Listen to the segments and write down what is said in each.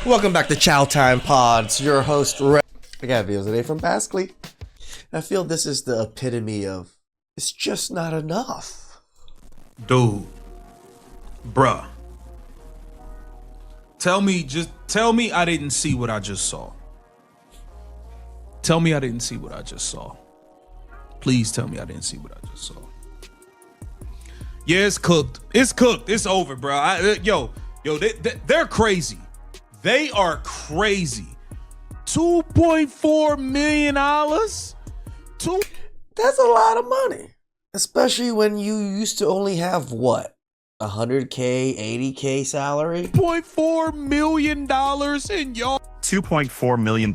Welcome back to Chow Time Pods. Your host, I got videos today from basklye. I feel this is the epitome of it's just not enough. Dude, bruh, tell me I didn't see what I just saw. Tell me I didn't see what I just saw. Please tell me I didn't see what I just saw. Yeah, it's cooked. It's cooked. It's over, bro. They're crazy. They are crazy. $2.4 million. That's a lot of money, especially when you used to only have what, 100K, 80K salary. $2.4 million and y'all. $2.4 million.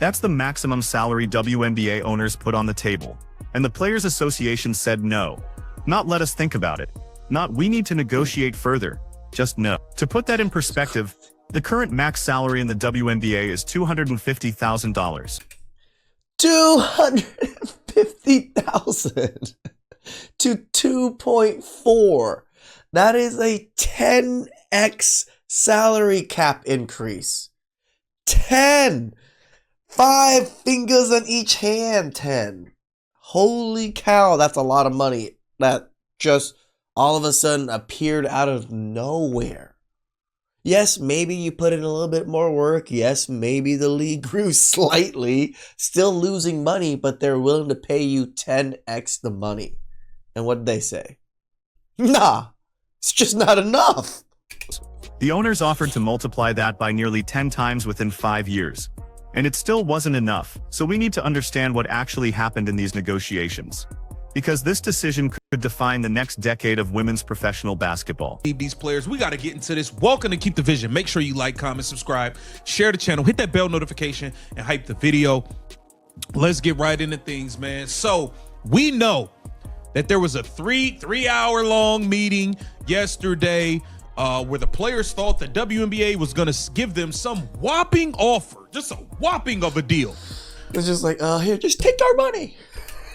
That's the maximum salary WNBA owners put on the table. And the Players Association said no. Not let us think about it. Not we need to negotiate further. Just no. To put that in perspective, the current max salary in the WNBA is $250,000. $250,000 to 2.4. That is a 10x salary cap increase. 10. 5 fingers on each hand. 10. Holy cow, that's a lot of money that just all of a sudden appeared out of nowhere. Yes, maybe you put in a little bit more work. Yes, maybe the league grew slightly, still losing money, but they're willing to pay you 10x the money. And what did they say? Nah, it's just not enough. The owners offered to multiply that by nearly 10 times within 5 years. And it still wasn't enough, so we need to understand what actually happened in these negotiations. Because this decision could define the next decade of women's professional basketball. These players, we got to get into this. Welcome to Keep the Vision. Make sure you like, comment, subscribe, share the channel, hit that bell notification, and hype the video. Let's get right into things, man. So we know that there was a three-hour-long meeting yesterday where the players thought the WNBA was going to give them some whopping offer, just a whopping of a deal. It's just like, here, just take our money.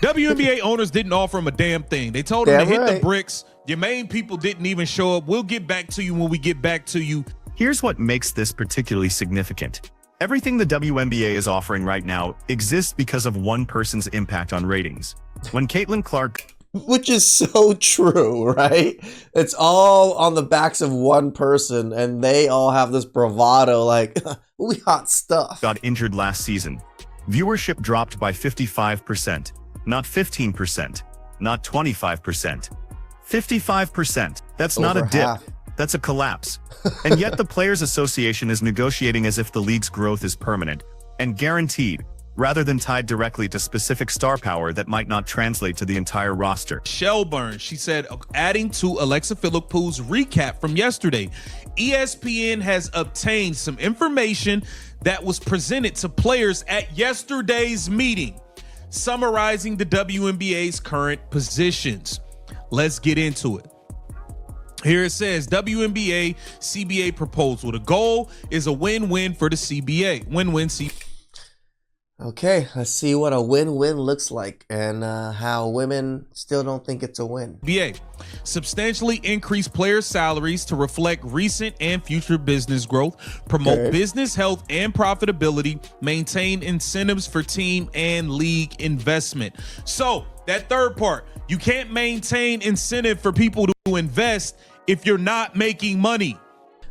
WNBA owners didn't offer him a damn thing. They told him to hit the bricks. Your main people didn't even show up. We'll get back to you when we get back to you. Here's what makes this particularly significant. Everything the WNBA is offering right now exists because of one person's impact on ratings. When Caitlyn Clark... Which is so true, right? It's all on the backs of one person, and they all have this bravado like, we hot stuff. ...got injured last season. Viewership dropped by 55%. Not 15%, not 25%, 55%. That's not a dip, half. That's a collapse. And yet the Players Association is negotiating as if the league's growth is permanent and guaranteed, rather than tied directly to specific star power that might not translate to the entire roster. Shelburne, she said, adding to Alexa Phillipou's recap from yesterday, ESPN has obtained some information that was presented to players at yesterday's meeting, summarizing the WNBA's current positions. Let's get into it. Here it says, WNBA CBA proposal. The goal is a win-win for the CBA. Win-win CBA. Okay, let's see what a win-win looks like and how women still don't think it's a win. NBA substantially increase players' salaries to reflect recent and future business growth, promote business health and profitability, maintain incentives for team and league investment. So that third part, you can't maintain incentive for people to invest if you're not making money.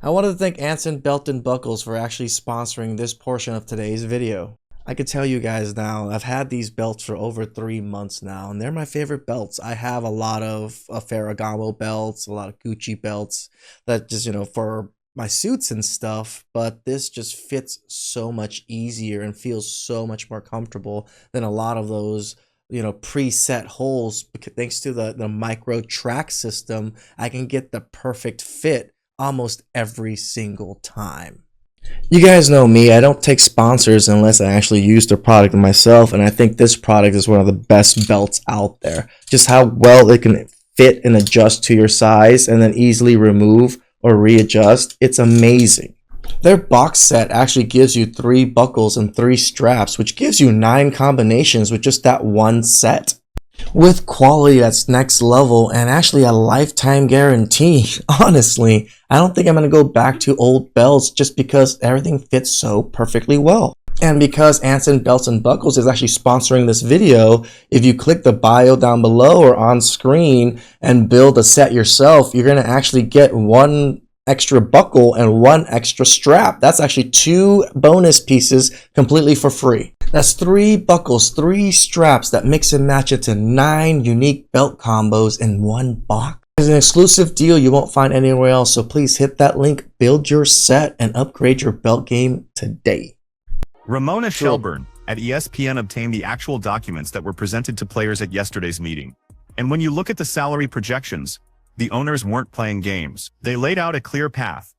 I wanted to thank Anson Belton Buckles for actually sponsoring this portion of today's video. I could tell you guys now, I've had these belts for over 3 months now, and they're my favorite belts. I have a lot of Ferragamo belts, a lot of Gucci belts that just, for my suits and stuff, but this just fits so much easier and feels so much more comfortable than a lot of those, preset holes. Thanks to the micro track system, I can get the perfect fit almost every single time. You guys know me, I don't take sponsors unless I actually use the product myself, and I think this product is one of the best belts out there. Just how well it can fit and adjust to your size and then easily remove or readjust, it's amazing. Their box set actually gives you 3 buckles and 3 straps, which gives you 9 combinations with just that one set. with quality that's next level and actually a lifetime guarantee. Honestly, I don't think I'm going to go back to old belts just because everything fits so perfectly well. And because Anson Belts and Buckles is actually sponsoring this video, if you click the bio down below or on screen and build a set yourself, you're going to actually get one extra buckle and one extra strap. That's actually 2 bonus pieces completely for free. That's 3 buckles, 3 straps that mix and match into 9 unique belt combos in one box. It's an exclusive deal you won't find anywhere else, so please hit that link, build your set, and upgrade your belt game today. Ramona Shelburne at ESPN obtained the actual documents that were presented to players at yesterday's meeting. And when you look at the salary projections, the owners weren't playing games. They laid out a clear path.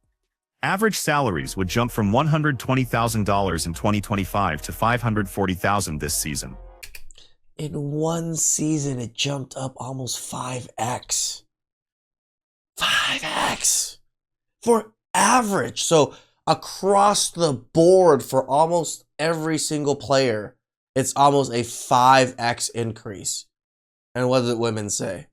Average salaries would jump from $120,000 in 2025 to $540,000 this season. In one season, it jumped up almost 5x. 5x for average. So across the board for almost every single player, it's almost a 5x increase. And what did women say?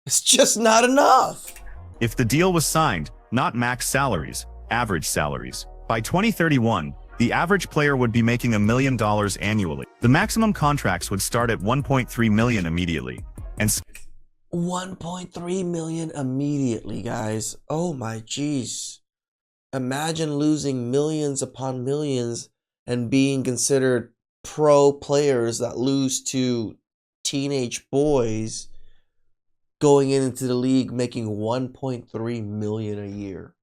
It's just not enough. If the deal was signed, not max salaries, average salaries, by 2031, the average player would be making $1 million annually. The maximum contracts would start at $1.3 million immediately. And 1.3 million immediately, guys. Oh my jeez. Imagine losing millions upon millions and being considered pro players that lose to teenage boys going into the league making 1.3 million a year.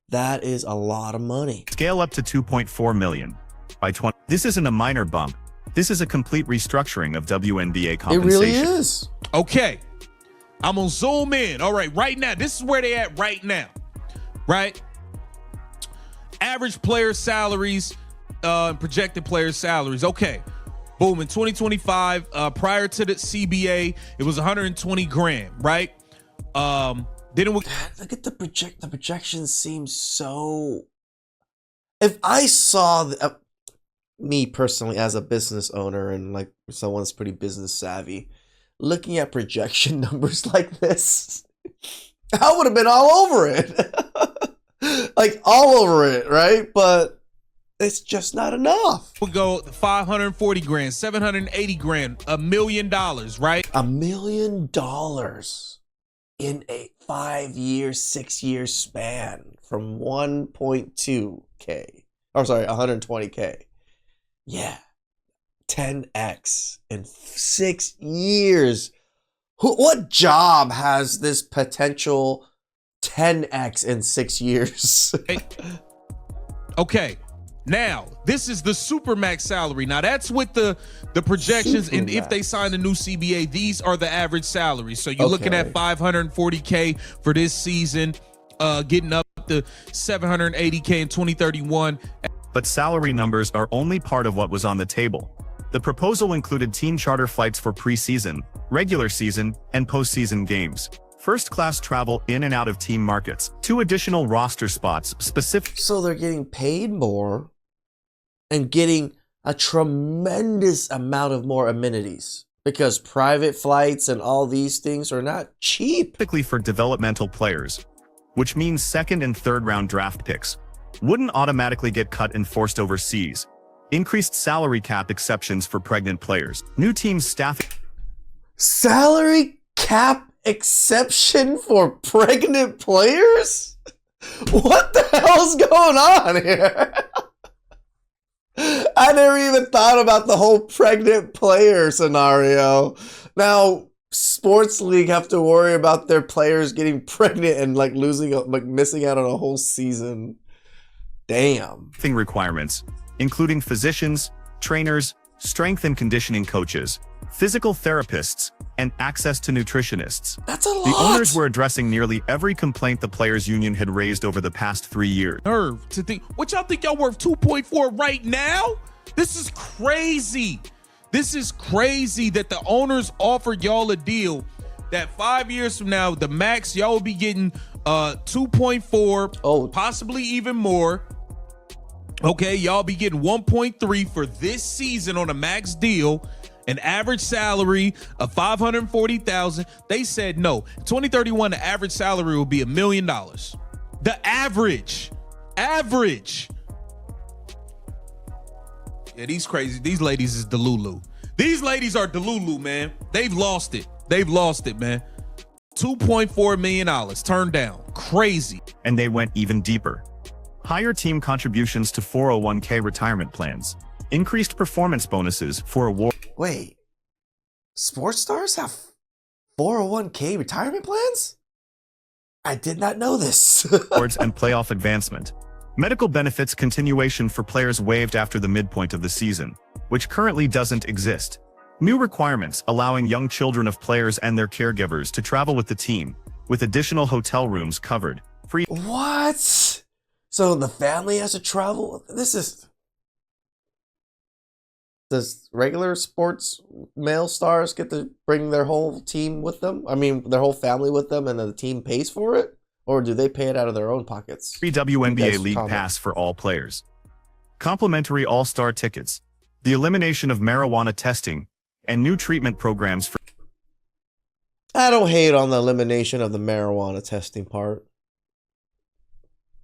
That is a lot of money. Scale up to 2.4 million by 20. This isn't a minor bump. This is a complete restructuring of WNBA compensation. It really is. Okay, I'm gonna zoom in. All right, right now, this is where they at right now, right? Average player salaries, projected player salaries. Okay, boom. In 2025, prior to the CBA, it was 120 grand, right? Didn't we? Look at the projections seem so. If I saw me personally as a business owner and like someone that's pretty business savvy, looking at projection numbers like this, I would have been all over it. Like all over it, right? But it's just not enough. We'll go 540 grand, 780 grand, $1 million, right? $1 million in a 5-year, 6-year span from 1.2K. Or sorry, 120K. Yeah. 10x in 6 years. What job has this potential 10x in 6 years? Okay. Now, this is the Supermax salary. Now, that's with the projections. And if they sign the new CBA, these are the average salaries. So you're looking at 540K for this season, getting up to 780K in 2031. But salary numbers are only part of what was on the table. The proposal included team charter flights for preseason, regular season, and postseason games, first-class travel in and out of team markets, 2 additional roster spots specific. So they're getting paid more and getting a tremendous amount of more amenities because private flights and all these things are not cheap. Specifically for developmental players, which means 2nd and 3rd round draft picks wouldn't automatically get cut and forced overseas. Increased salary cap exceptions for pregnant players. New team staffing. Salary cap exception for pregnant players? What the hell's going on here? I never even thought about the whole pregnant player scenario. Now, sports league have to worry about their players getting pregnant and like missing out on a whole season. Damn. Requirements, including physicians, trainers, strength and conditioning coaches, physical therapists, and access to nutritionists. That's a lot. The owners were addressing nearly every complaint the players' union had raised over the past 3 years. Nerve to think, what y'all think y'all worth 2.4 right now? This is crazy. This is crazy that the owners offered y'all a deal that 5 years from now, the max y'all will be getting 2.4, possibly even more. Okay, y'all be getting 1.3 for this season on a max deal. An average salary of $540,000. They said no. 2031, the average salary will be $1 million. The average. Yeah, these ladies is Delulu. These ladies are Delulu, man. They've lost it, man. $2.4 million turned down. Crazy. And they went even deeper. Higher team contributions to 401k retirement plans. Increased performance bonuses for award. Wait, sports stars have 401k retirement plans? I did not know this. Awards and playoff advancement. Medical benefits continuation for players waived after the midpoint of the season, which currently doesn't exist. New requirements allowing young children of players and their caregivers to travel with the team, with additional hotel rooms covered. Free. What? So the family has to travel? Does regular sports male stars get to bring their whole team with them? I mean, their whole family with them, and then the team pays for it? Or do they pay it out of their own pockets? Free WNBA League Pass for all players. Complimentary All-Star tickets. The elimination of marijuana testing and new treatment programs for. I don't hate on the elimination of the marijuana testing part,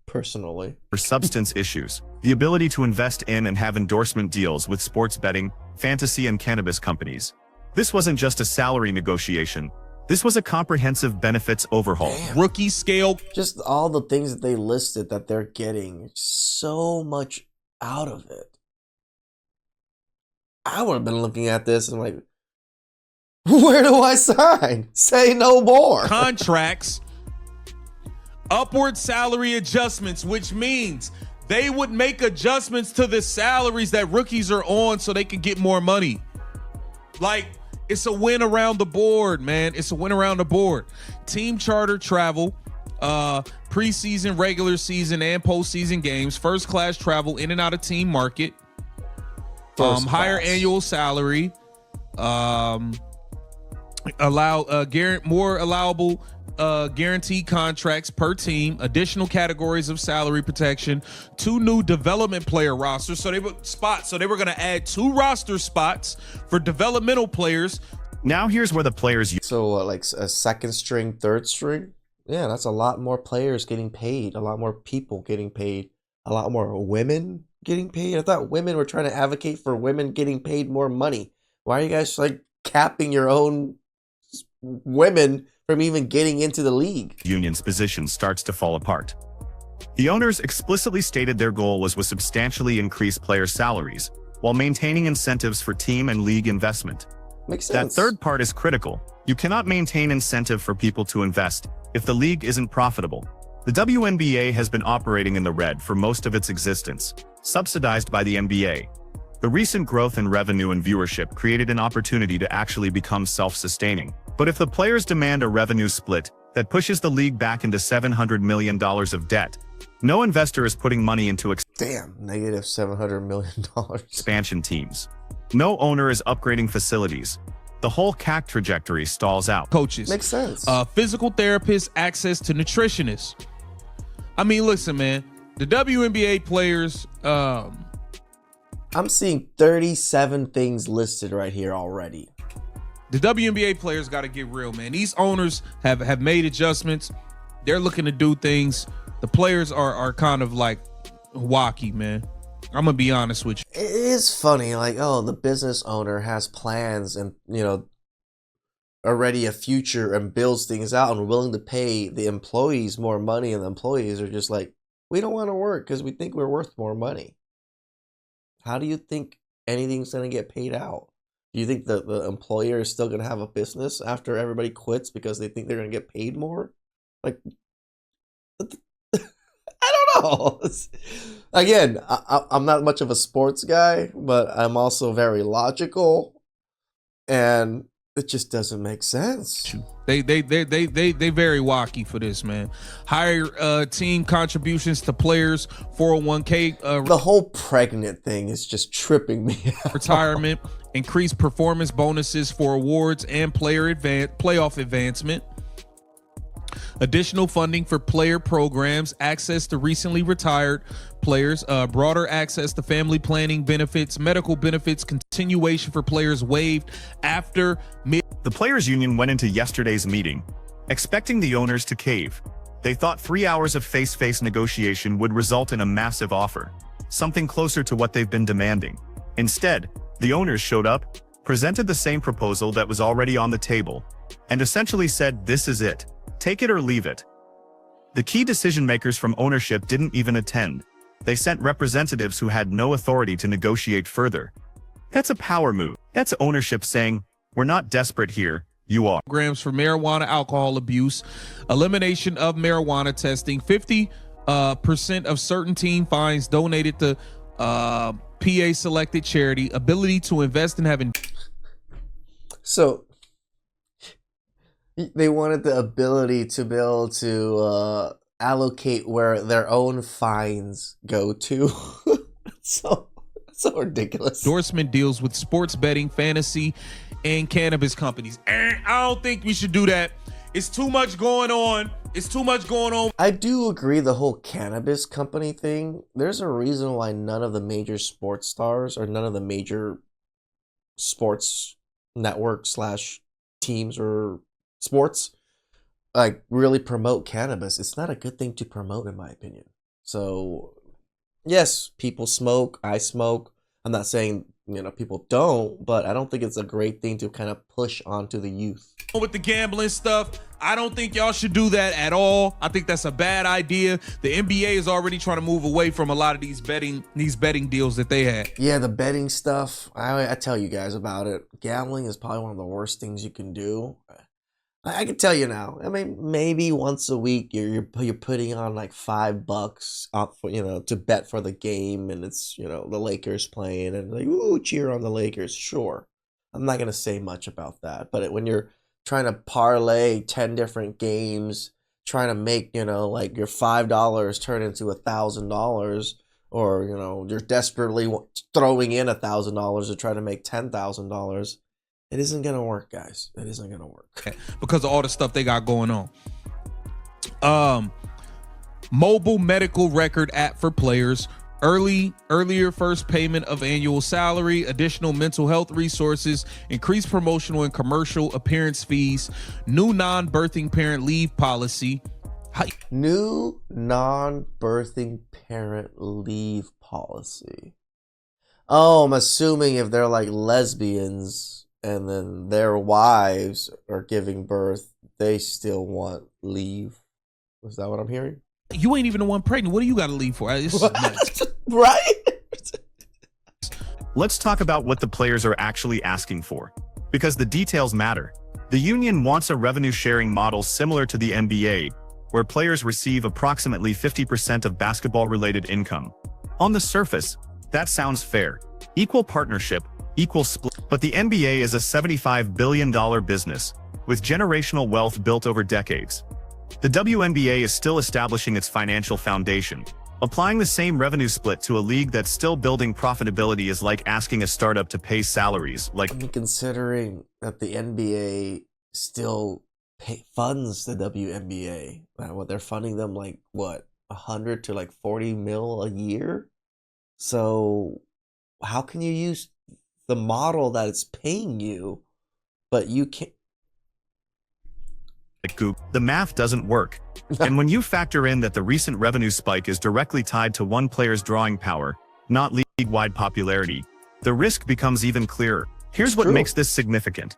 personally. For substance issues. The ability to invest in and have endorsement deals with sports betting, fantasy, and cannabis companies. This wasn't just a salary negotiation. This was a comprehensive benefits overhaul. Damn. Rookie scale. Just all the things that they listed that they're getting, so much out of it. I would have been looking at this and like, where do I sign? Say no more. Contracts. Upward salary adjustments, which means they would make adjustments to the salaries that rookies are on so they can get more money. Like, it's a win around the board, man. It's a win around the board. Team charter travel, preseason, regular season, and postseason games, first class travel in and out of team market, higher annual salary, more allowable guaranteed contracts per team, additional categories of salary protection, 2 new development player rosters. So they were going to add 2 roster spots for developmental players. Now here's where the players. So like a second string, third string? Yeah, that's a lot more players getting paid, a lot more people getting paid, a lot more women getting paid. I thought women were trying to advocate for women getting paid more money. Why are you guys like capping your own women from even getting into the league? Union's position starts to fall apart. The owners explicitly stated their goal was to substantially increase player salaries while maintaining incentives for team and league investment. Makes sense. That third part is critical. You cannot maintain incentive for people to invest if the league isn't profitable. The WNBA has been operating in the red for most of its existence, subsidized by the NBA. The recent growth in revenue and viewership created an opportunity to actually become self-sustaining. But if the players demand a revenue split that pushes the league back into $700 million of debt, no investor is putting money into negative $700 million. Expansion teams. No owner is upgrading facilities. The whole CAC trajectory stalls out. Coaches. Makes sense. Physical therapists, access to nutritionists. I mean, listen, man, the WNBA players, I'm seeing 37 things listed right here already. The WNBA players got to get real, man. These owners have made adjustments. They're looking to do things. The players are kind of like wacky, man. I'm going to be honest with you. It is funny, like, oh, the business owner has plans and, already a future and builds things out and willing to pay the employees more money, and the employees are just like, we don't want to work because we think we're worth more money. How do you think anything's going to get paid out? Do you think the employer is still going to have a business after everybody quits because they think they're going to get paid more? Like, I don't know. Again, I'm not much of a sports guy, but I'm also very logical, and it just doesn't make sense. They very wacky for this, man. Higher team contributions to players, 401k. The whole pregnant thing is just tripping me out. Retirement, increased performance bonuses for awards and playoff advancement. Additional funding for player programs, access to recently retired players, broader access to family planning benefits, medical benefits, continuation for players waived after mid. The players' union went into yesterday's meeting, expecting the owners to cave. They thought 3 hours of face-to-face negotiation would result in a massive offer, something closer to what they've been demanding. Instead, the owners showed up, presented the same proposal that was already on the table, and essentially said, "This is it. Take it or leave it." The key decision-makers from ownership didn't even attend. They sent representatives who had no authority to negotiate further. That's a power move. That's ownership saying, "We're not desperate here, you are." Programs for marijuana alcohol abuse, elimination of marijuana testing, 50% of certain team fines donated to PA selected charity, ability to invest in having. So they wanted the ability to be able to allocate where their own fines go to. so ridiculous. Endorsement deals with sports betting, fantasy, and cannabis companies. I don't think we should do that. It's too much going on. It's too much going on. I do agree the whole cannabis company thing. There's a reason why none of the major sports stars or none of the major sports network / teams or sports like really promote cannabis. It's not a good thing to promote, in my opinion. So yes, people smoke. I smoke. I'm not saying people don't, but I don't think it's a great thing to kind of push onto the youth. With the gambling stuff, I don't think y'all should do that at all. I think that's a bad idea. The NBA is already trying to move away from a lot of these betting deals that they had. Yeah, the betting stuff. I tell you guys about it. Gambling is probably one of the worst things you can do. I can tell you now. I mean, maybe once a week you're putting on like $5 up for to bet for the game, and it's the Lakers playing, and like, ooh, cheer on the Lakers. Sure, I'm not gonna say much about that, but when you're trying to parlay 10 different games, trying to make like your $5 turn into $1,000, or you're desperately throwing in $1,000 to try to make $10,000. It isn't going to work, guys. It isn't going to work. Because of all the stuff they got going on. Mobile medical record app for players. Earlier first payment of annual salary, additional mental health resources, increased promotional and commercial appearance fees, new non-birthing parent leave policy. New non-birthing parent leave policy. Oh, I'm assuming if they're like lesbians and then their wives are giving birth, they still want leave. Is that what I'm hearing? You ain't even the one pregnant. What do you got to leave for? This is nuts. Right? Let's talk about what the players are actually asking for, because the details matter. The union wants a revenue-sharing model similar to the NBA, where players receive approximately 50% of basketball-related income. On the surface, that sounds fair. Equal partnership, equal split. But the NBA is a $75 billion business, with generational wealth built over decades. The WNBA is still establishing its financial foundation. Applying the same revenue split to a league that's still building profitability is like asking a startup to pay salaries. Considering that the NBA still funds the WNBA, what they're funding them like what 100 to like 40 mil a year. So how can you use the model that it's paying you, but you can't? The math doesn't work. And when you factor in that the recent revenue spike is directly tied to one player's drawing power, not league-wide popularity, the risk becomes even clearer. Here's what makes this significant.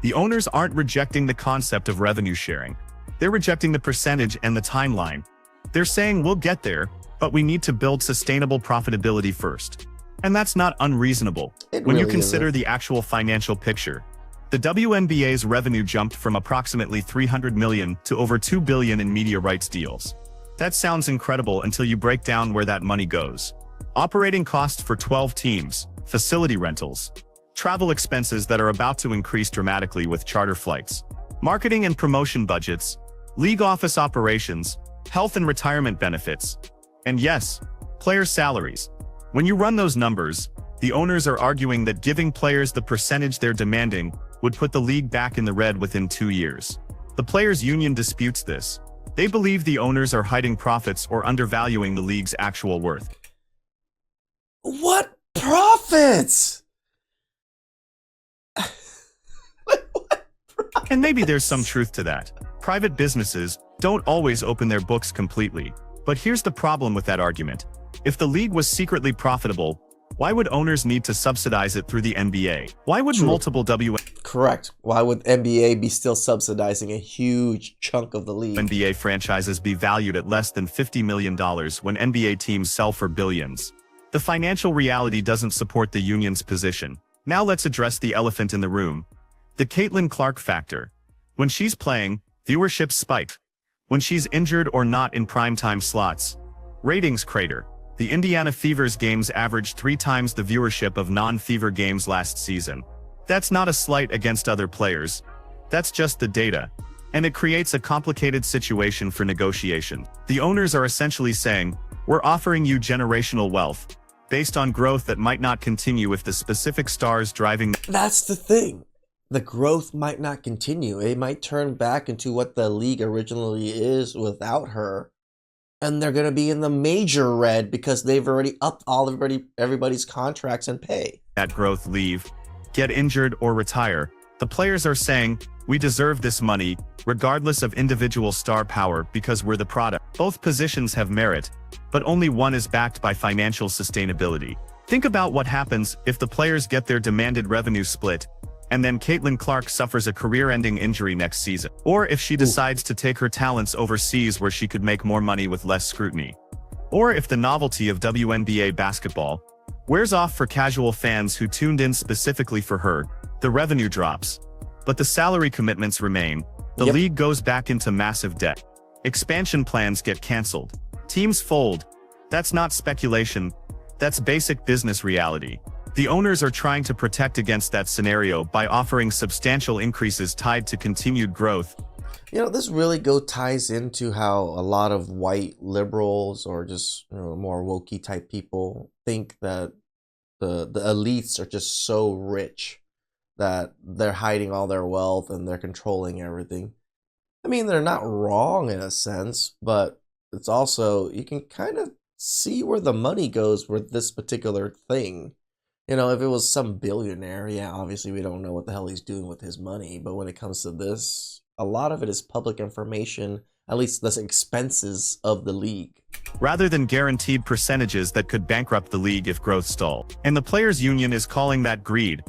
The owners aren't rejecting the concept of revenue sharing. They're rejecting the percentage and the timeline. They're saying we'll get there, but we need to build sustainable profitability first. And that's not unreasonable. When you consider the actual financial picture, the WNBA's revenue jumped from approximately $300 million to over $2 billion in media rights deals. That sounds incredible until you break down where that money goes. Operating costs for 12 teams, facility rentals, travel expenses that are about to increase dramatically with charter flights, marketing and promotion budgets, league office operations, health and retirement benefits, and yes, player salaries. When you run those numbers, the owners are arguing that giving players the percentage they're demanding would put the league back in the red within 2 years. The players' union disputes this. They believe the owners are hiding profits or undervaluing the league's actual worth. What profits? And maybe there's some truth to that. Private businesses don't always open their books completely. But here's the problem with that argument. If the league was secretly profitable, why would owners need to subsidize it through the NBA? Why would multiple Correct. Why would NBA be still subsidizing a huge chunk of the league? WNBA franchises be valued at less than $50 million when NBA teams sell for billions? The financial reality doesn't support the union's position. Now let's address the elephant in the room. The Caitlyn Clark factor. When she's playing, viewership spike. When she's injured or not in primetime slots, ratings crater. The Indiana Fever's games averaged 3 times the viewership of non-Fever games last season. That's not a slight against other players. That's just the data. And it creates a complicated situation for negotiation. The owners are essentially saying, we're offering you generational wealth, based on growth that might not continue if the specific stars driving. That's the thing. The growth might not continue. It might turn back into what the league originally is without her. And they're going to be in the major red because they've already upped everybody's contracts and pay. That growth leave, get injured or retire. The players are saying, we deserve this money, regardless of individual star power because we're the product. Both positions have merit, but only one is backed by financial sustainability. Think about what happens if the players get their demanded revenue split, and then Caitlyn Clark suffers a career-ending injury next season. Or if she decides to take her talents overseas where she could make more money with less scrutiny. Or if the novelty of WNBA basketball wears off for casual fans who tuned in specifically for her, the revenue drops. But the salary commitments remain. The league goes back into massive debt. Expansion plans get canceled. Teams fold. That's not speculation. That's basic business reality. The owners are trying to protect against that scenario by offering substantial increases tied to continued growth. You know, this really ties into how a lot of white liberals or just more wokey type people think that the elites are just so rich that they're hiding all their wealth and they're controlling everything. I mean, they're not wrong in a sense, but it's also, you can kind of see where the money goes with this particular thing. You know, if it was some billionaire, yeah, obviously we don't know what the hell he's doing with his money. But when it comes to this, a lot of it is public information, at least the expenses of the league. Rather than guaranteed percentages that could bankrupt the league if growth stalled. And the players' union is calling that greed.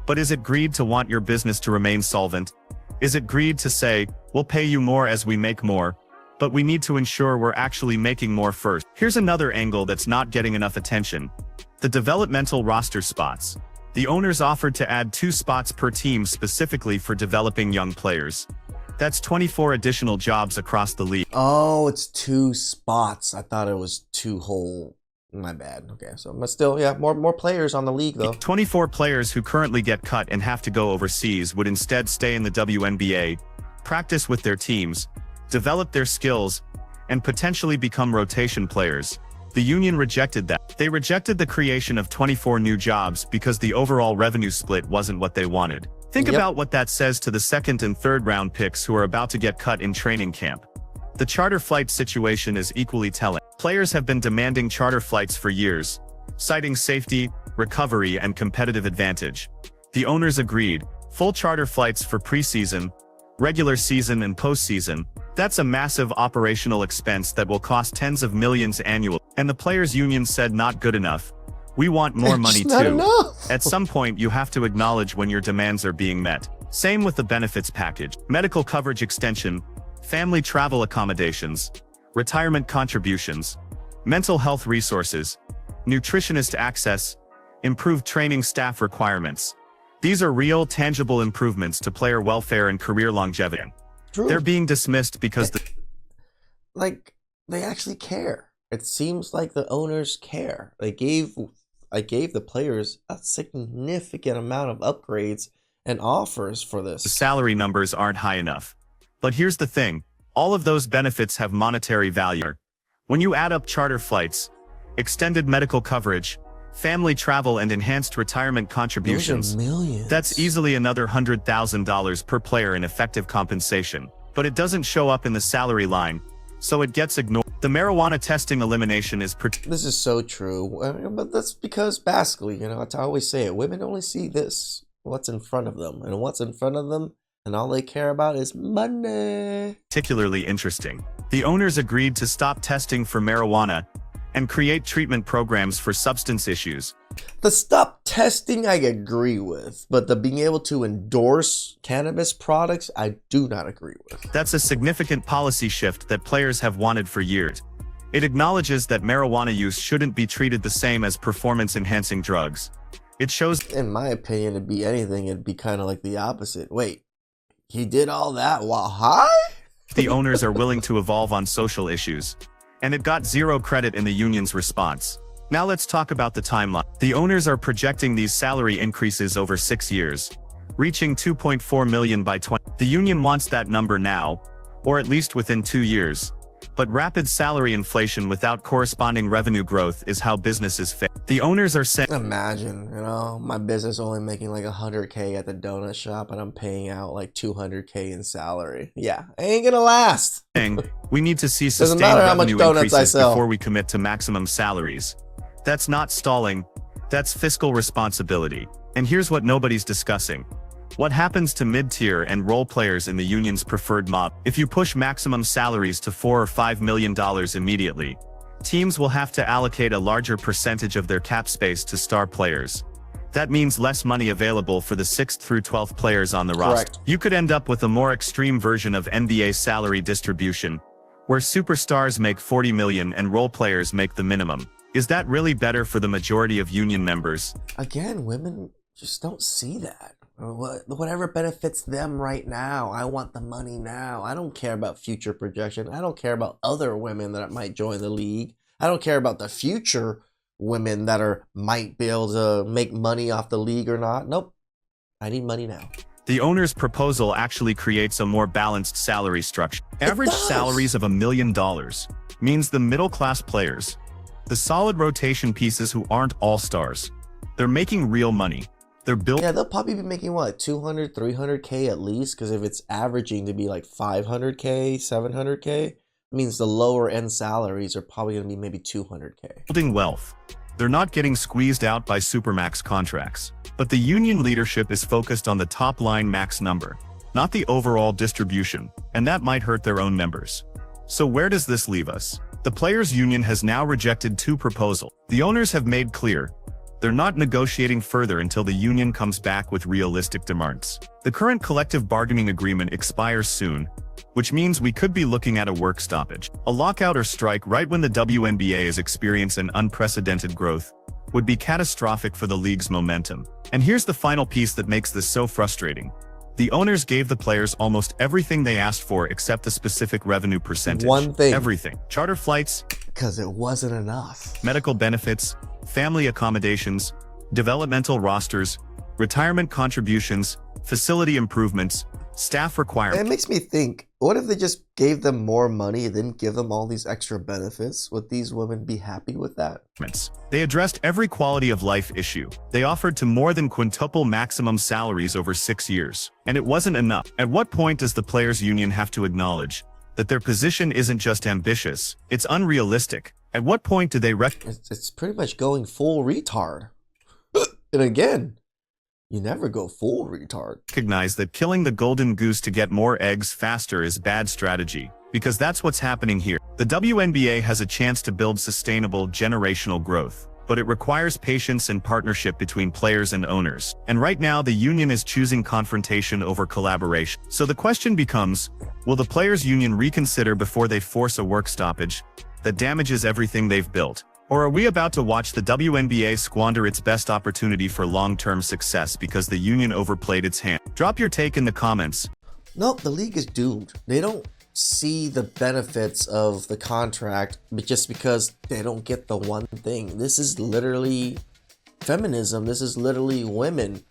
But is it greed to want your business to remain solvent? Is it greed to say, we'll pay you more as we make more, but we need to ensure we're actually making more first? Here's another angle that's not getting enough attention. The developmental roster spots. The owners offered to add 2 spots per team specifically for developing young players. That's 24 additional jobs across the league. Oh, it's 2 spots. I thought it was 2 whole. My bad. Okay, so but still, yeah, more players on the league though. 24 players who currently get cut and have to go overseas would instead stay in the WNBA, practice with their teams, develop their skills, and potentially become rotation players. The union rejected that. They rejected the creation of 24 new jobs because the overall revenue split wasn't what they wanted. Think about what that says to the 2nd and 3rd round picks who are about to get cut in training camp. The charter flight situation is equally telling. Players have been demanding charter flights for years, citing safety, recovery, and competitive advantage. The owners agreed. Full charter flights for preseason, regular season, and postseason. That's a massive operational expense that will cost tens of millions annually. And the players' union said not good enough. We want more money too. At some point, you have to acknowledge when your demands are being met. Same with the benefits package. Medical coverage extension, family travel accommodations, retirement contributions, mental health resources, nutritionist access, improved training staff requirements. These are real, tangible improvements to player welfare and career longevity. True. They're being dismissed because they actually care. It seems like the owners care. I gave the players a significant amount of upgrades and offers for this. The salary numbers aren't high enough. But here's the thing. All of those benefits have monetary value. When you add up charter flights, extended medical coverage, family travel, and enhanced retirement contributions, millions. That's easily another $100,000 per player in effective compensation. but it doesn't show up in the salary line, so it gets ignored. The marijuana testing elimination is This is so true, but that's because basklye, you know, I always say it. Women only see this, what's in front of them, and what's in front of them, and all they care about is money. particularly interesting. The owners agreed to stop testing for marijuana and create treatment programs for substance issues. The stop testing I agree with, but the being able to endorse cannabis products, I do not agree with. That's a significant policy shift that players have wanted for years. It acknowledges that marijuana use shouldn't be treated the same as performance-enhancing drugs. It shows, In my opinion, it'd be anything, it'd be kind of like the opposite. Wait, he did all that while high? the owners are willing to evolve on social issues. And it got zero credit in the union's response. Now let's talk about the timeline. The owners are projecting these salary increases over 6 years, reaching 2.4 million by 20. The union wants that number now, or at least within 2 years. But rapid salary inflation without corresponding revenue growth is how businesses fail. The owners are saying, Imagine, you know, my business only making like 100K at the donut shop and I'm paying out like 200K in salary. Yeah, ain't gonna last. we need to see Doesn't sustained matter how much revenue donuts I increases sell. before we commit to maximum salaries. That's not stalling, that's fiscal responsibility. And here's what nobody's discussing. What happens to mid-tier and role players in the union's preferred model? If you push maximum salaries to $4 or $5 million immediately, teams will have to allocate a larger percentage of their cap space to star players. That means less money available for the 6th through 12th players on the roster. You could end up with a more extreme version of NBA salary distribution, where superstars make $40 million and role players make the minimum. Is that really better for the majority of union members? Again, women just don't see that. Whatever benefits them right now. I want the money now. I don't care about future projection. I don't care about other women that might join the league. I don't care about the future women that might be able to make money off the league or not. Nope. I need money now. The owner's proposal actually creates a more balanced salary structure. Average salaries of $1 million means the middle-class players, the solid rotation pieces who aren't all-stars, they're making real money. They're built. Yeah, they'll probably be making what, 200, 300K at least, because if it's averaging to be like 500K, 700K, it means the lower end salaries are probably going to be maybe 200K. Building wealth. They're not getting squeezed out by supermax contracts. But the union leadership is focused on the top line max number, not the overall distribution, and that might hurt their own members. So where does this leave us? The players' union has now rejected 2 proposals. The owners have made clear they're not negotiating further until the union comes back with realistic demands. The current collective bargaining agreement expires soon, which means we could be looking at a work stoppage. A lockout or strike right when the WNBA is experiencing unprecedented growth would be catastrophic for the league's momentum. And here's the final piece that makes this so frustrating. The owners gave the players almost everything they asked for except the specific revenue percentage. One thing. Everything. Charter flights. Because it wasn't enough. Medical benefits, family accommodations, developmental rosters, retirement contributions, facility improvements, staff requirements. It makes me think, what if they just gave them more money and didn't give them all these extra benefits? Would these women be happy with that? They addressed every quality of life issue. They offered to more than quintuple maximum salaries over 6 years. And it wasn't enough. At what point does the players' union have to acknowledge that their position isn't just ambitious, it's unrealistic? At what point do they It's pretty much going full retard. And again, you never go full retard. recognize that killing the golden goose to get more eggs faster is bad strategy? Because that's what's happening here. The WNBA has a chance to build sustainable generational growth, but it requires patience and partnership between players and owners. And right now, the union is choosing confrontation over collaboration. So the question becomes, will the players' union reconsider before they force a work stoppage that damages everything they've built? Or are we about to watch the WNBA squander its best opportunity for long-term success because the union overplayed its hand? Drop your take in the comments. Nope, the league is doomed. They don't see the benefits of the contract just because they don't get the one thing. This is literally feminism. This is literally women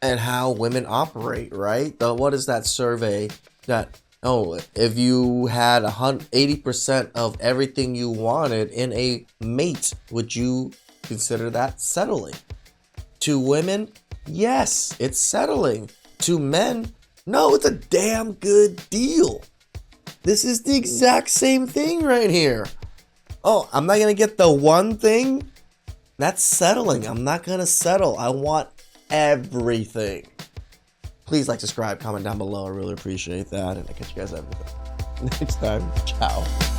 and how women operate, right? What is that survey that, oh, if you had 80% of everything you wanted in a mate, would you consider that settling? To women, yes, it's settling. To men, No, it's a damn good deal. This is the exact same thing right here. Oh, I'm not going to get the one thing? That's settling. I'm not going to settle. I want everything. Please like, subscribe, comment down below. I really appreciate that. And I'll catch you guys everything next time. Ciao.